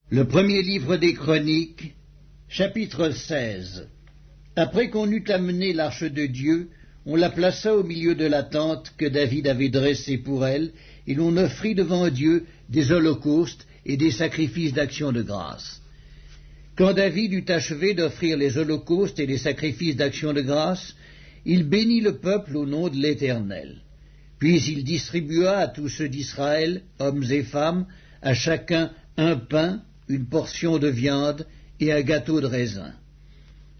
Le premier livre des Chroniques, chapitre 16. Après qu'on eut amené l'arche de Dieu, on la plaça au milieu de la tente que David avait dressée pour elle, et l'on offrit devant Dieu des holocaustes et des sacrifices d'action de grâce. Quand David eut achevé d'offrir les holocaustes et les sacrifices d'action de grâce, il bénit le peuple au nom de l'Éternel. Puis il distribua à tous ceux d'Israël, hommes et femmes, à chacun un pain, une portion de viande et un gâteau de raisin.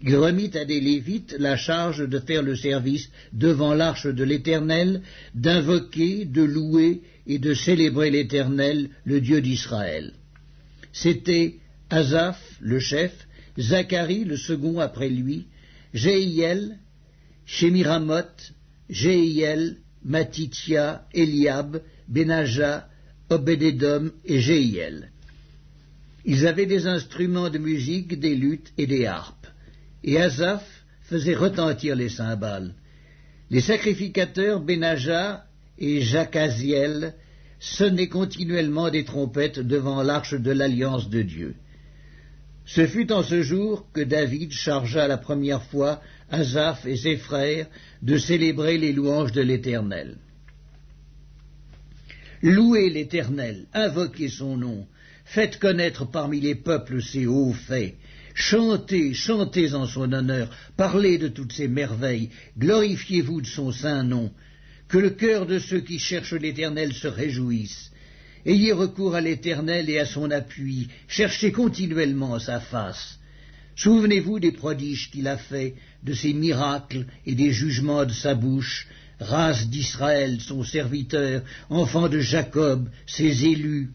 Il remit à des Lévites la charge de faire le service devant l'arche de l'Éternel, d'invoquer, de louer et de célébrer l'Éternel, le Dieu d'Israël. C'étaient Asaph, le chef, Zacharie, le second après lui, Jéhiel, Shemiramoth, Jéhiel, Matithia, Eliab, Benaja, Obed-Édom et Jéhiel. Ils avaient des instruments de musique, des luttes et des harpes. Et Asaph faisait retentir les cymbales. Les sacrificateurs Benaja et Jacaziel sonnaient continuellement des trompettes devant l'arche de l'alliance de Dieu. Ce fut en ce jour que David chargea la première fois Asaph et ses frères de célébrer les louanges de l'Éternel. Louez l'Éternel, invoquez son nom, faites connaître parmi les peuples ses hauts faits, chantez, chantez en son honneur, parlez de toutes ses merveilles, glorifiez-vous de son saint nom, que le cœur de ceux qui cherchent l'Éternel se réjouisse. Ayez recours à l'Éternel et à son appui, cherchez continuellement sa face. Souvenez-vous des prodiges qu'il a faits, de ses miracles et des jugements de sa bouche, race d'Israël, son serviteur, enfant de Jacob, ses élus.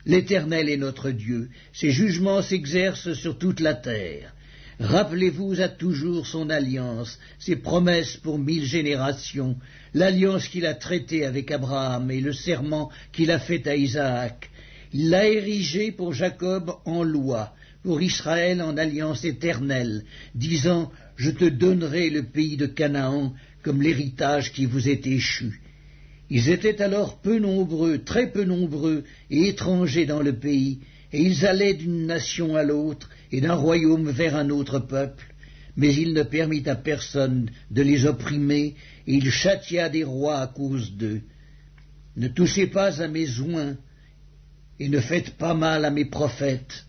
L'Éternel est notre Dieu, ses jugements s'exercent sur toute la terre. Rappelez-vous à toujours son alliance, ses promesses pour 1000 générations, l'alliance qu'il a traitée avec Abraham et le serment qu'il a fait à Isaac. Il l'a érigé pour Jacob en loi, pour Israël en alliance éternelle, disant « Je te donnerai le pays de Canaan comme l'héritage qui vous est échu ». Ils étaient alors peu nombreux, très peu nombreux et étrangers dans le pays, et ils allaient d'une nation à l'autre et d'un royaume vers un autre peuple, mais il ne permit à personne de les opprimer, et il châtia des rois à cause d'eux. Ne touchez pas à mes oints, et ne faites pas mal à mes prophètes.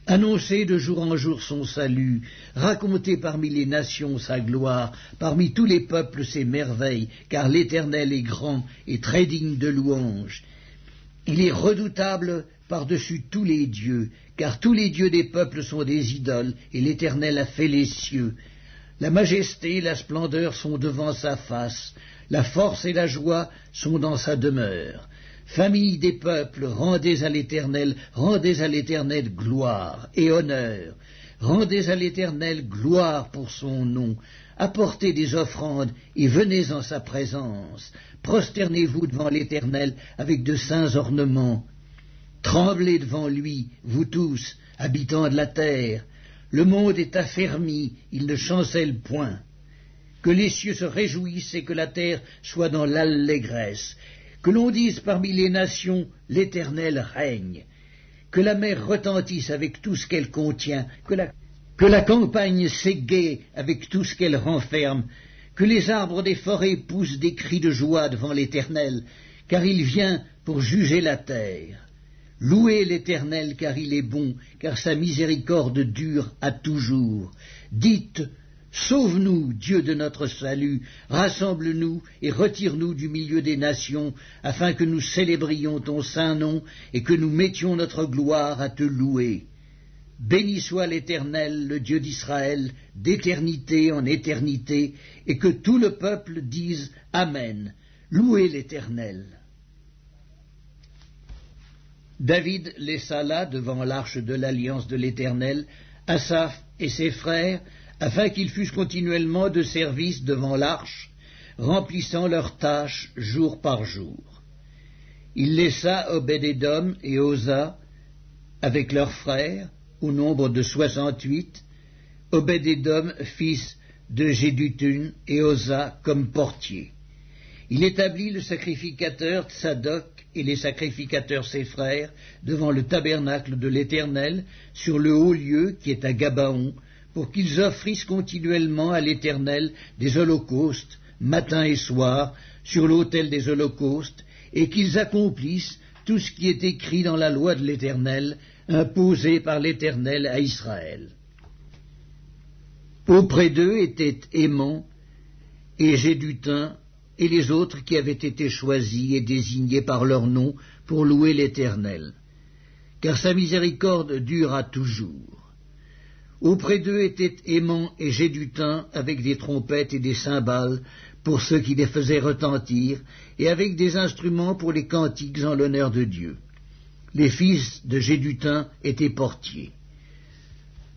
Annoncez de jour en jour son salut, racontez parmi les nations sa gloire, parmi tous les peuples ses merveilles, car l'Éternel est grand et très digne de louange. Il est redoutable par-dessus tous les dieux, car tous les dieux des peuples sont des idoles, et l'Éternel a fait les cieux. La majesté et la splendeur sont devant sa face, la force et la joie sont dans sa demeure. Famille des peuples, rendez à l'Éternel gloire et honneur. Rendez à l'Éternel gloire pour son nom. Apportez des offrandes et venez en sa présence. Prosternez-vous devant l'Éternel avec de saints ornements. Tremblez devant lui, vous tous, habitants de la terre. Le monde est affermi, il ne chancelle point. Que les cieux se réjouissent et que la terre soit dans l'allégresse. Que l'on dise parmi les nations, l'Éternel règne. Que la mer retentisse avec tout ce qu'elle contient. Que la campagne s'égaie avec tout ce qu'elle renferme. Que les arbres des forêts poussent des cris de joie devant l'Éternel, car il vient pour juger la terre. Louez l'Éternel, car il est bon, car sa miséricorde dure à toujours. Dites, sauve-nous, Dieu de notre salut, rassemble-nous et retire-nous du milieu des nations, afin que nous célébrions ton saint nom et que nous mettions notre gloire à te louer. Béni soit l'Éternel, le Dieu d'Israël, d'éternité en éternité, et que tout le peuple dise Amen. Louez l'Éternel. David laissa là, devant l'arche de l'alliance de l'Éternel, Asaph et ses frères, afin qu'ils fussent continuellement de service devant l'arche, remplissant leurs tâches jour par jour. Il laissa Obed-Édom et Osa avec leurs frères, au nombre de 68, Obed-Édom, fils de Jéduthun, et Osa comme portier. Il établit le sacrificateur Tsadok et les sacrificateurs ses frères devant le tabernacle de l'Éternel sur le haut lieu qui est à Gabaon, pour qu'ils offrissent continuellement à l'Éternel des holocaustes, matin et soir, sur l'autel des holocaustes, et qu'ils accomplissent tout ce qui est écrit dans la loi de l'Éternel, imposée par l'Éternel à Israël. Auprès d'eux étaient Héman et Jéduthun, et les autres qui avaient été choisis et désignés par leur nom pour louer l'Éternel, car sa miséricorde dura toujours. Auprès d'eux étaient Héman et Jéduthun avec des trompettes et des cymbales pour ceux qui les faisaient retentir, et avec des instruments pour les cantiques en l'honneur de Dieu. Les fils de Jéduthun étaient portiers.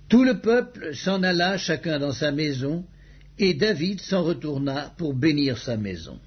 Tout le peuple s'en alla chacun dans sa maison, et David s'en retourna pour bénir sa maison.